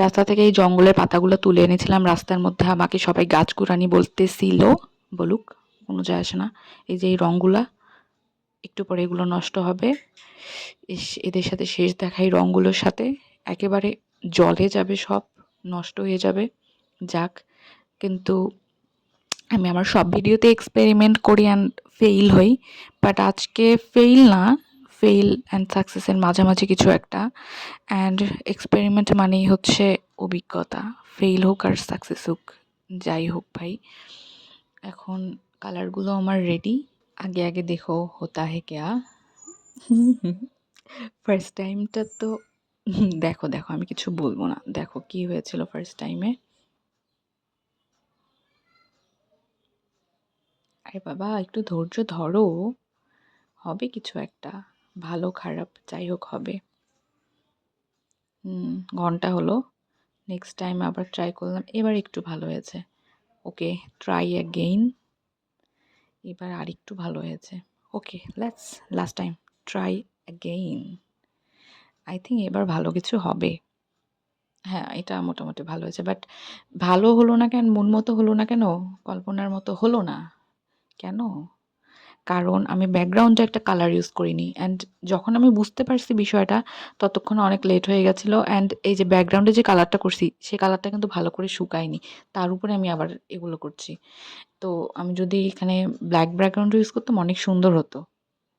রাস্তা থেকে এই জঙ্গলের পাতাগুলো তুলে এনেছিলাম। রাস্তার মধ্যে আমাকে সবাই গাছকুড়ানি বলতেছিল, বলুক, কোনো যায় আসে না। এই যে এই রঙগুলা, একটু পরে এগুলো নষ্ট হবে। এদের সাথে শেষ দেখা এই রঙগুলোর সাথে, একেবারে জলে যাবে, সব নষ্ট হয়ে যাবে। যাক, কিন্তু আমি আমার সব ভিডিওতে এক্সপেরিমেন্ট করি অ্যান্ড ফেইল হই, বাট আজকে ফেইল না, ফেইল অ্যান্ড সাকসেসের মাঝামাঝি কিছু একটা। অ্যান্ড এক্সপেরিমেন্ট মানেই হচ্ছে অভিজ্ঞতা, ফেইল হোক আর সাকসেস হোক, যাই হোক ভাই। এখন কালারগুলো আমার রেডি, আগে আগে দেখো হোতা হে ক্যা। ফার্স্ট টাইমটা তো দেখো দেখো, আমি কিছু বলবো না, দেখো কি হয়েছিল ফার্স্ট টাইমে। আরে বাবা, একটু ধৈর্য ধরো, হবে কিছু একটা, ভালো খারাপ যাই হোক হবে। ঘন্টা হলো, নেক্সট টাইম আবার ট্রাই করলাম, এবার একটু ভালো হয়েছে। ওকে, ট্রাই অ্যাগেইন, এবার আর একটু ভালো হয়েছে। Okay, let's last time try again. I think এবার ভালো কিছু হবে। হ্যাঁ, এটা মোটামুটি ভালো হয়েছে, বাট ভালো হলো না কেন, মন মতো হলো না কেন, কল্পনার মতো হলো না কেন? কারণ আমি ব্যাকগ্রাউন্ডে একটা কালার ইউজ করিনি, অ্যান্ড যখন আমি বুঝতে পারছি বিষয়টা, ততক্ষণে অনেক লেট হয়ে গেছিলো। অ্যান্ড এই যে ব্যাকগ্রাউন্ডে যে কালারটা করছি, সেই কালারটা কিন্তু ভালো করে শুকায়নি, তার উপরে আমি আবার এগুলো করছি। তো আমি যদি এখানে ব্ল্যাক ব্যাকগ্রাউন্ড ইউজ করতাম, অনেক সুন্দর হতো।